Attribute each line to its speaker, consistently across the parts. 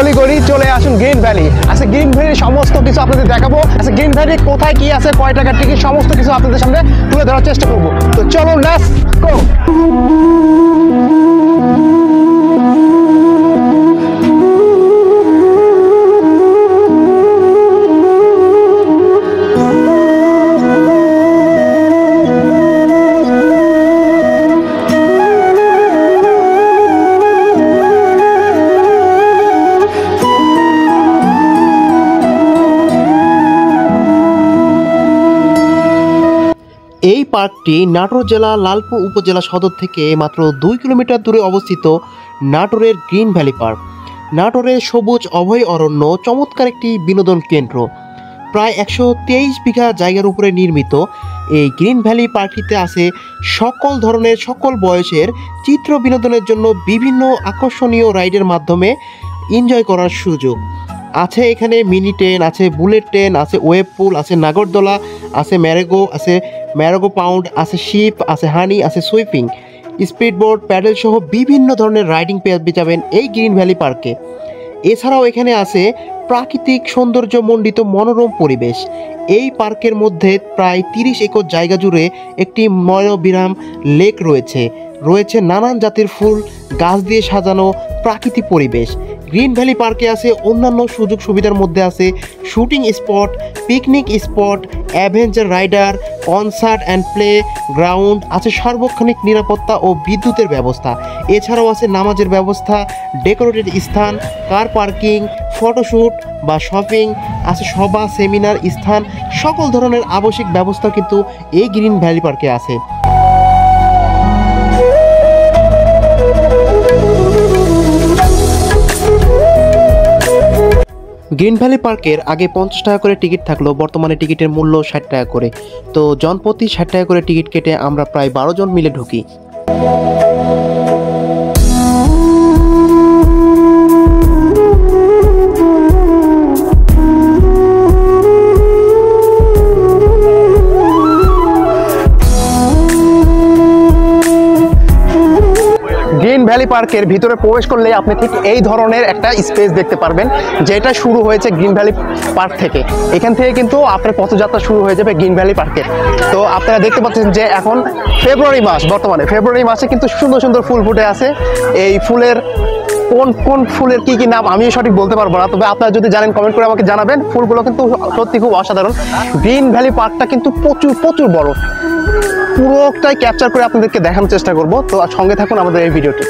Speaker 1: অলিগলি চলে আসুন green valley. আচ্ছা গ্রিন ভ্যালির সমস্ত কিছু আপনাদের দেখাবো। আচ্ছা গ্রিন ভ্যালি কোথায় কি আছে, কয় টাকার টিকিট, সমস্ত কিছু আপনাদের সামনে তুলে ধরার চেষ্টা করবো। তো চলো লেটস গো।
Speaker 2: এই পার্কটি নাটোর জেলা লালপুর উপজেলা সদর থেকে মাত্র 2 কিলোমিটার দূরে অবস্থিত নাটোরের গ্রিন ভ্যালি পার্ক। নাটোরের সবুজ অভয় অরণ্য চমৎকার একটি বিনোদন কেন্দ্র। প্রায় 123 বিঘা জায়গার উপরে নির্মিত এই গ্রিন ভ্যালি পার্কটিতে আছে সকল ধরনের সকল বয়সের চিত্র বিনোদনের জন্য বিভিন্ন আকর্ষণীয় রাইডের মাধ্যমে এনজয় করার সুযোগ আছে। এখানে মিনি ট্রেন আছে, বুলেট ট্রেন আছে, ওয়েব পুল আছে, নাগরদোলা আছে, ম্যারেগো পাউন্ড আছে, শিপ আছে, হানি আছে, সুইপিং, স্পিডবোট, প্যাডেল সহ বিভিন্ন ধরনের রাইডিং পেয়ে যাবেন এই গ্রিন ভ্যালি পার্কে। এছাড়াও এখানে আছে প্রাকৃতিক সৌন্দর্যমণ্ডিত মনোরম পরিবেশ। এই পার্কের মধ্যে প্রায় 30 একর জায়গা জুড়ে একটি মনোবিরাম লেক রয়েছে নানান জাতের ফুল গাছ দিয়ে সাজানো প্রাকৃতিক পরিবেশ। গ্রিন ভ্যালি পার্কে আছে অন্যান্য সুযোগ সুবিধার মধ্যে আছে shooting spot, picnic spot, adventure rider, concert and playground আছে, সার্বক্ষণিক নিরাপত্তা ও বিদ্যুতের ব্যবস্থা। এছাড়াও আছে নামাজের ব্যবস্থা, ডেকোরেটেড স্থান, কার পার্কিং, ফটোশ্যুট বা শপিং আছে, সভা সেমিনার স্থান, সকল ধরনের আবশ্যিক ব্যবস্থা কিন্তু এই গ্রিন ভ্যালি পার্কে আছে। গ্রিন ভ্যালি পার্কের আগে 50 টাকা করে টিকিট থাকলেও বর্তমানে টিকিটের মূল্য 60 টাকা করে। তো জনপ্রতি 60 টাকা করে টিকিট কেটে আমরা প্রায় 12 জন মিলে ঢুকি।
Speaker 1: গ্রিন ভ্যালি পার্কের ভিতরে প্রবেশ করলে আপনি ঠিক এই ধরনের একটা স্পেস দেখতে পারবেন, যেটা শুরু হয়েছে গ্রিন ভ্যালি পার্ক থেকে। এখান থেকে কিন্তু আপনার পথযাত্রা শুরু হয়ে যাবে গ্রিন ভ্যালি পার্কের। তো আপনারা দেখতে পাচ্ছেন যে এখন ফেব্রুয়ারি মাস, বর্তমানে ফেব্রুয়ারি মাসে কিন্তু সুন্দর সুন্দর ফুল ফুটে আছে। এই ফুলের কোন ফুলের কি নাম আমি সঠিক বলতে পারবো না, তবে আপনারা যদি জানেন কমেন্ট করে আমাকে জানাবেন। ফুলগুলো কিন্তু সত্যি খুব অসাধারণ। গ্রিন ভ্যালি পার্কটা কিন্তু প্রচুর বড়, পুরোটাই ক্যাপচার করে আপনাদেরকে দেখানোর চেষ্টা করব। তো সঙ্গে থাকুন আমাদের এই ভিডিওটি।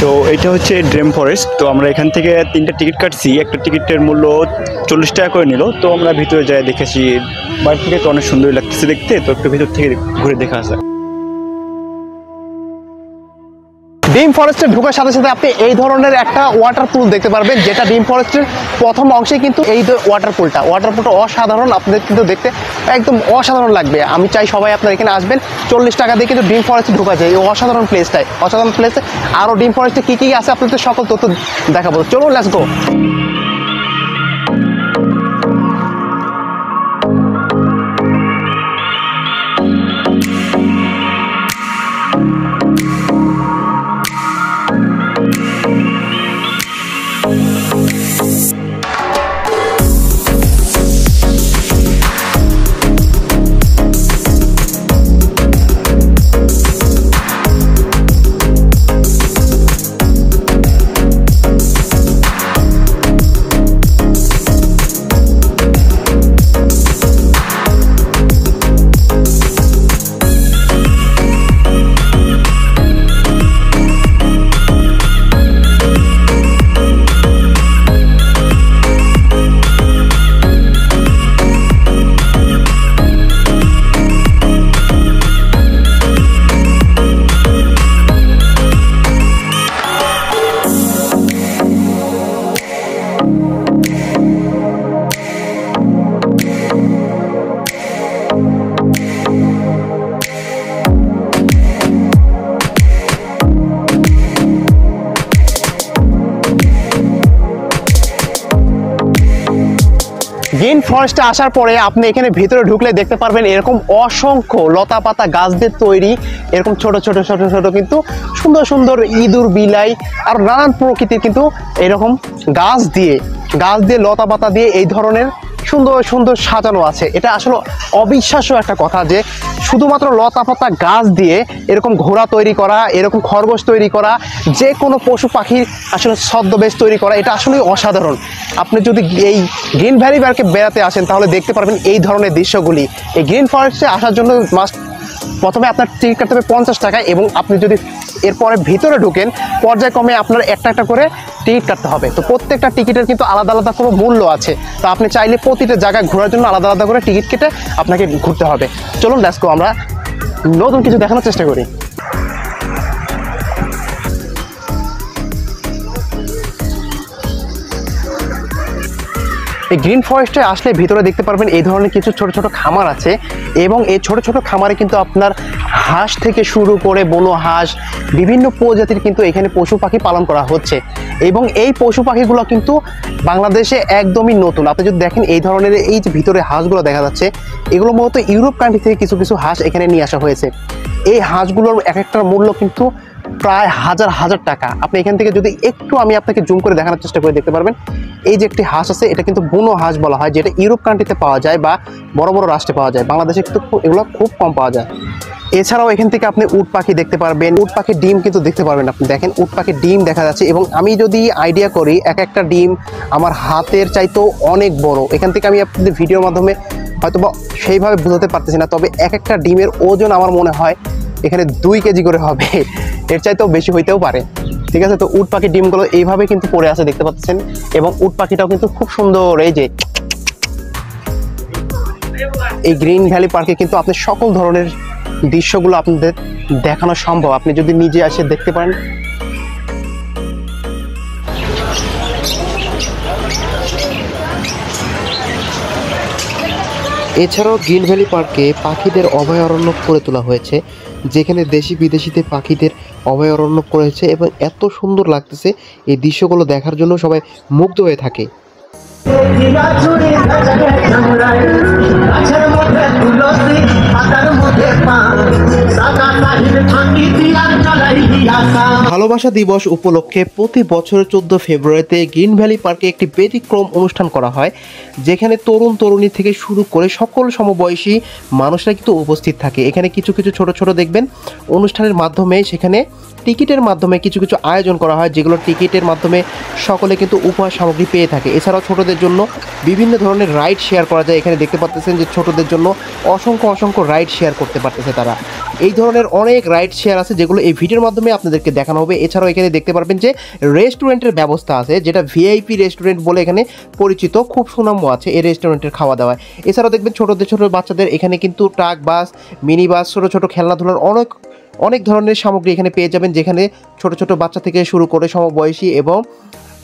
Speaker 3: তো এটা হচ্ছে ড্রিম ফরেস্ট। তো আমরা এখান থেকে 3টা টিকিট কাটছি, একটা টিকিটের মূল্য 40 টাকা করে নিল। তো আমরা ভিতরে যাই দেখেছি, বাইরে থেকে তো অনেক সুন্দরই লাগতেছে দেখতে, তো একটু ভিতর থেকে ঘুরে দেখা আসা।
Speaker 1: ড্রিম ফরেস্টে ঢোকার সাথে সাথে আপনি এই ধরনের একটা ওয়াটার পুল দেখতে পারবেন, যেটা ড্রিম ফরেস্টের প্রথম অংশে কিন্তু এই ওয়াটার পুলটা অসাধারণ। আপনাদের কিন্তু দেখতে একদম অসাধারণ লাগবে। আমি চাই সবাই আপনারা এখানে আসবেন। 40 টাকা দিয়ে কিন্তু ড্রিম ফরেস্টে ঢোকা যায়। এই অসাধারণ প্লেসে আরও ড্রিম ফরেস্টে কী কী আছে আপনাদের সকল তথ্য দেখাবো। চলুন লেটস গো। গ্রিন ফরেস্টে আসার পরে আপনি এখানে ভিতরে ঢুকলে দেখতে পারবেন এরকম অসংখ্য লতা পাতা গাছ দিয়ে তৈরি এরকম ছোট ছোট ছোট ছোট কিন্তু সুন্দর সুন্দর ইঁদুর বিলাই আর নানান প্রকৃতির কিন্তু এরকম গাছ দিয়ে লতা পাতা দিয়ে এই ধরনের সুন্দর সুন্দর সাজানো আছে। এটা আসলে অবিশ্বাস্য একটা কথা যে শুধুমাত্র লতা পাতা গাছ দিয়ে এরকম ঘোড়া তৈরি করা, এরকম খরগোশ তৈরি করা, যে কোনো পশু পাখির আসলে ছদ্মবেশ তৈরি করা, এটা আসলে অসাধারণ। আপনি যদি এই গ্রিন ভ্যালি পার্কে বেড়াতে আসেন তাহলে দেখতে পারবেন এই ধরনের দৃশ্যগুলি। এই গ্রিন ফরেস্টে আসার জন্য প্রথমে আপনার টিকিট কাটতে হবে 50 টাকা, এবং আপনি যদি এরপরে ভিতরে ঢুকেন পর্যায়ক্রমে আপনার একটা একটা করে টিকিট কাটতে হবে। তো প্রত্যেকটা টিকিটের কিন্তু আলাদা আলাদা কোনো মূল্য আছে। তো আপনি চাইলে প্রতিটা জায়গায় ঘোরার জন্য আলাদা আলাদা করে টিকিট কেটে আপনাকে ঘুরতে হবে। চলুন লেটস গো, আমরা নতুন কিছু দেখানোর চেষ্টা করি। এই গ্রিন ফরেস্টে আসলে ভিতরে দেখতে পারবেন এই ধরনের কিছু ছোট ছোট খামার আছে, এবং এই ছোট ছোট খামারে কিন্তু আপনার হাঁস থেকে শুরু করে বনো হাঁস, বিভিন্ন প্রজাতির কিন্তু এখানে পশু পাখি পালন করা হচ্ছে। এবং এই পশু পাখিগুলো কিন্তু বাংলাদেশে একদমই নতুন। আপনি যদি দেখেন এই ধরনের এই যে ভিতরে হাঁসগুলো দেখা যাচ্ছে, এগুলো মূলত ইউরোপ কান্ট্রি থেকে কিছু কিছু হাঁস এখানে নিয়ে আসা হয়েছে। এই হাঁসগুলোর এক একটার মূল্য কিন্তু প্রায় হাজার হাজার টাকা। আপনি এখান থেকে যদি একটু আমি আপনাকে জুম করে দেখানোর চেষ্টা করে দেখতে পারবেন, এই যে একটি হাঁস আছে, এটা কিন্তু বুনো হাঁস বলা হয়, যেটা ইউরোপ কান্ট্রিতে পাওয়া যায় বা বড় বড় রাষ্ট্রে পাওয়া যায়। বাংলাদেশে কিন্তু এগুলো খুব কম পাওয়া যায়। এছাড়াও এখান থেকে আপনি উট পাখি দেখতে পারবেন, উট পাখির ডিম কিন্তু দেখতে পারবেন। আপনি দেখেন উট পাখির ডিম দেখা যাচ্ছে, এবং আমি যদি আইডিয়া করি এক একটা ডিম আমার হাতের চাইতেও অনেক বড়। এখান থেকে আমি আপনাদের ভিডিওর মাধ্যমে হয়তো বা সেইভাবে বোঝাতে পারতেছি না, তবে এক একটা ডিমের ওজন আমার মনে হয় এখানে 2 কেজি করে হবে, এর চাইতেও বেশি হইতেও পারে। ঠিক আছে, তো উট পাখির ডিমগুলো এইভাবে কিন্তু পড়ে আছে দেখতে পাচ্ছেন, এবং উট পাখিটাও কিন্তু খুব সুন্দর। এই যে এই গ্রিন ভ্যালি পার্কে কিন্তু আপনি সকল ধরনের দৃশ্যগুলো আপনাদের দেখানো সম্ভব, আপনি যদি নিজে এসে দেখতে পারেন।
Speaker 2: এছাড়াও গ্রিন ভ্যালি পার্কে পাখিদের অভয়ারণ্য করে তোলা হয়েছে, যেখানে দেশি বিদেশিতে পাখিদের অভয়ারণ্য করেছে, এবং এত সুন্দর লাগতেছে এই দৃশ্যগুলো দেখার জন্য সবাই মুগ্ধ হয়ে থাকে। ভালোবাসা দিবস উপলক্ষে প্রতি বছরের 14 ফেব্রুয়ারিতে গ্রিন ভ্যালি পার্কে একটি ব্যতিক্রম অনুষ্ঠান করা হয়, যেখানে তরুণ তরুণী থেকে শুরু করে সকল সমবয়সী মানুষরা কিন্তু উপস্থিত থাকে। এখানে কিছু কিছু ছোট ছোট দেখবেন অনুষ্ঠানের মাধ্যমে, সেখানে টিকিটের মাধ্যমে কিছু কিছু আয়োজন করা হয়, যেগুলো টিকিটের মাধ্যমে সকলে কিন্তু উপহার সামগ্রী পেয়ে থাকে। এছাড়াও ছোটদের জন্য বিভিন্ন ধরনের রাইড শেয়ার করা যায়। এখানে দেখতে পাচ্ছেন যে ছোটদের জন্য অসংখ্য অসংখ্য রাইড শেয়ার করতে পারতেছে তারা। এই ধরনের অনেক রাইড শেয়ার আছে, যেগুলো এই ভিডিওর মাধ্যমে আপনাদেরকে দেখানো হবে। এছাড়াও এখানে দেখতে পারবেন যে রেস্টুরেন্টের ব্যবস্থা আছে, যেটা ভিআইপি রেস্টুরেন্ট বলে এখানে পরিচিত, খুব সুনামও আছে এই রেস্টুরেন্টের খাওয়া দাওয়ায়। এছাড়াও দেখবেন ছোটদের ছোট বাচ্চাদের এখানে কিন্তু ট্রাক বাস, মিনি বাস, ছোট ছোট খেলনাধুলার অনেক ধরনের সামগ্রী এখানে পেয়ে যাবেন, যেখানে ছোট ছোট বাচ্চা থেকে শুরু করে সমবয়সী এবং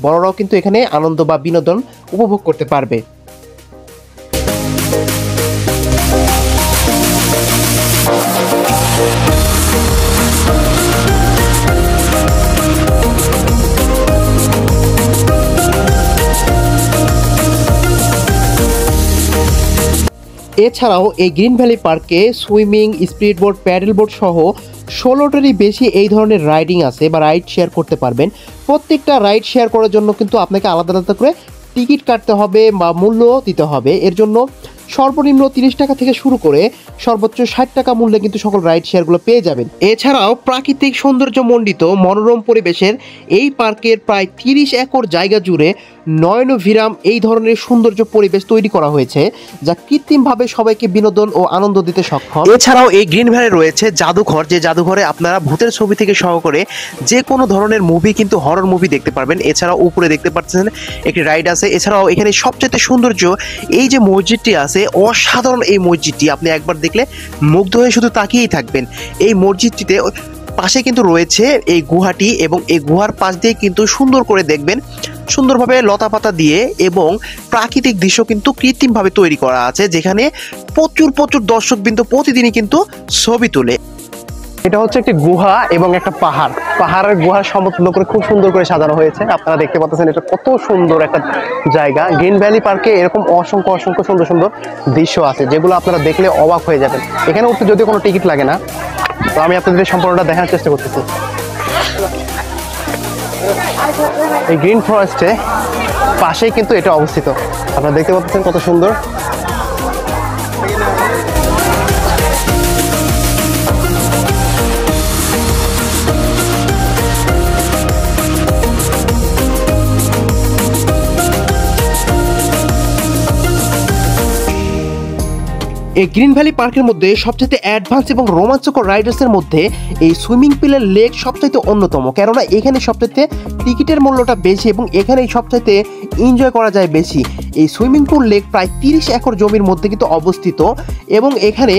Speaker 2: বড়রাও কিন্তু এখানে আনন্দ বা বিনোদন উপভোগ করতে পারবে। এছাড়াও এই গ্রিন ভ্যালি পার্কে swimming, speed boat, pedal boat সহ 16টারই বেশি এই ধরনের রাইডিং আছে বা রাইড শেয়ার করতে পারবেন। প্রত্যেকটা রাইড শেয়ার করার জন্য কিন্তু আপনাকে আলাদা আলাদা করে টিকিট কাটতে হবে বা মূল্য দিতে হবে। এর জন্য সর্বনিম্ন 30 টাকা থেকে শুরু করে সর্বোচ্চ 60 টাকা মূল্যে কিন্তু সকল রাইড শেয়ারগুলো পেয়ে যাবেন। এছাড়াও প্রাকৃতিক সৌন্দর্যমণ্ডিত মনোরম পরিবেশের এই পার্কের প্রায় 30 একর জায়গা জুড়ে নয়নভিরাম এই ধরনের সৌন্দর্য পরিবেশ তৈরি করা হয়েছে, যা কৃত্রিমভাবে সবাইকে বিনোদন ও আনন্দ দিতে সক্ষম।
Speaker 1: এছাড়াও এই গ্রিন ভ্যালি রয়েছে জাদুঘর, যে জাদুঘরে আপনারা ভূতের ছবি থেকে শুরু করে যে কোনো ধরনের মুভি, কিন্তু হরর মুভি দেখতে পারবেন। এছাড়াও উপরে দেখতে পাচ্ছেন একটি রাইড আছে। এছাড়াও এখানে সবচেয়ে সৌন্দর্য এই যে মসজিদটি আছে, অসাধারণ এই মসজিদটি, আপনি একবার দেখলে মুগ্ধ হয়ে শুধু তাকিয়েই থাকবেন। এই মসজিদটিতে পাশে কিন্তু রয়েছে এই গুহাটি, এবং এই গুহার পাশ দিয়ে কিন্তু সুন্দর করে দেখবেন সুন্দরভাবে লতা পাতা দিয়ে এবং প্রাকৃতিক দৃশ্য কিন্তু কৃত্রিমভাবে তৈরি করা আছে, যেখানে প্রচুর প্রচুর দর্শকবৃন্দ প্রতিদিনই কিন্তু ছবি তোলে। এটা হচ্ছে একটি গুহা এবং একটা পাহাড়, পাহাড়ের গুহার সমতুল্য করে খুব সুন্দর করে সাজানো হয়েছে। আপনারা দেখতে পাচ্ছেন এটা কত সুন্দর একটা জায়গা। গ্রিন ভ্যালি পার্কে এরকম অসংখ্য অসংখ্য সুন্দর সুন্দর দৃশ্য আছে যেগুলো আপনারা দেখলে অবাক হয়ে যাবেন। এখানে উঠতে যদিও কোনো টিকিট লাগে না, তো আমি আপনাদের সম্পূর্ণটা দেখানোর চেষ্টা করতেছি। এই গ্রিন ফরেস্টে পাশেই কিন্তু এটা অবস্থিত, আপনারা দেখতে পাচ্ছেন কত সুন্দর।
Speaker 2: এই গ্রিন ভ্যালি পার্কের মধ্যে সবচেয়ে অ্যাডভান্স এবং রোমাঞ্চকর রাইডার্সের মধ্যে এই সুইমিং পুলের লেক সবচাইতে অন্যতম, কেননা এখানে সবচাইতে টিকিটের মূল্যটা বেশি এবং এখানে সবচাইতে এনজয় করা যায় বেশি। এই সুইমিং পুল লেক প্রায় 30 একর জমির মধ্যে কিন্তু অবস্থিত এবং এখানে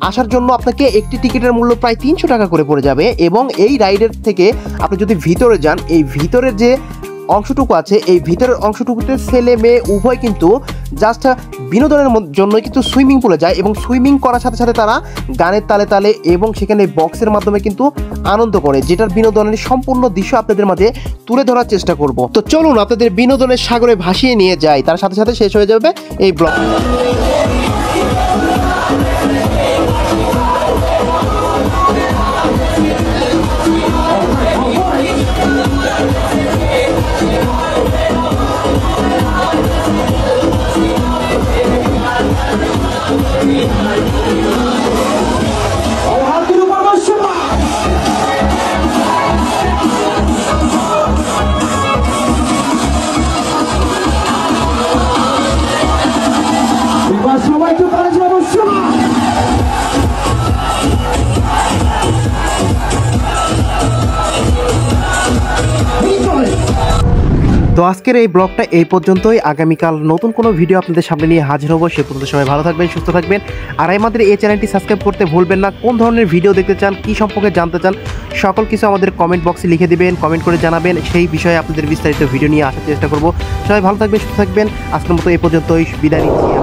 Speaker 2: আসার জন্য আপনাকে একটি টিকিটের মূল্য প্রায় 300 টাকা করে পড়ে যাবে। এবং এই রাইডের থেকে আপনি যদি ভিতরে যান, এই ভিতরের যে অংশটুকু আছে, এই ভিতরের অংশটুকুতে ছেলে মেয়ে উভয় কিন্তু জাস্ট বিনোদনের জন্য কিন্তু সুইমিং পুলে যায় এবং সুইমিং করার সাথে সাথে তারা গানের তালে তালে এবং সেখানে বক্সের মাধ্যমে কিন্তু আনন্দ করে, যেটার বিনোদনের সম্পূর্ণ দৃশ্য আপনাদের মাঝে তুলে ধরার চেষ্টা করব। তো চলুন আপনাদের বিনোদনের সাগরে ভাসিয়ে নিয়ে যাই, তার সাথে সাথে শেষ হয়ে যাবে এই ব্লগ। তো আজকের এই ব্লগটা এই পর্যন্তই। আগামীকাল নতুন কোনো ভিডিও আপনাদের সামনে নিয়ে হাজির হবো। সে পর্যন্ত সবাই ভালো থাকবেন, সুস্থ থাকবেন। আর আমাদের এই চ্যানেলটি সাবস্ক্রাইব করতে ভুলবেন না। কোন ধরনের ভিডিও দেখতে চান, কী সম্পর্কে জানতে চান, সকল কিছু আমাদের কমেন্ট বক্সে লিখে দিবেন, কমেন্ট করে জানাবেন। সেই বিষয়ে আপনাদের বিস্তারিত ভিডিও নিয়ে আসার চেষ্টা করব। সবাই ভালো থাকবেন, সুস্থ থাকবেন। আজকের মতো এই পর্যন্তই, বিদায় নিচ্ছি।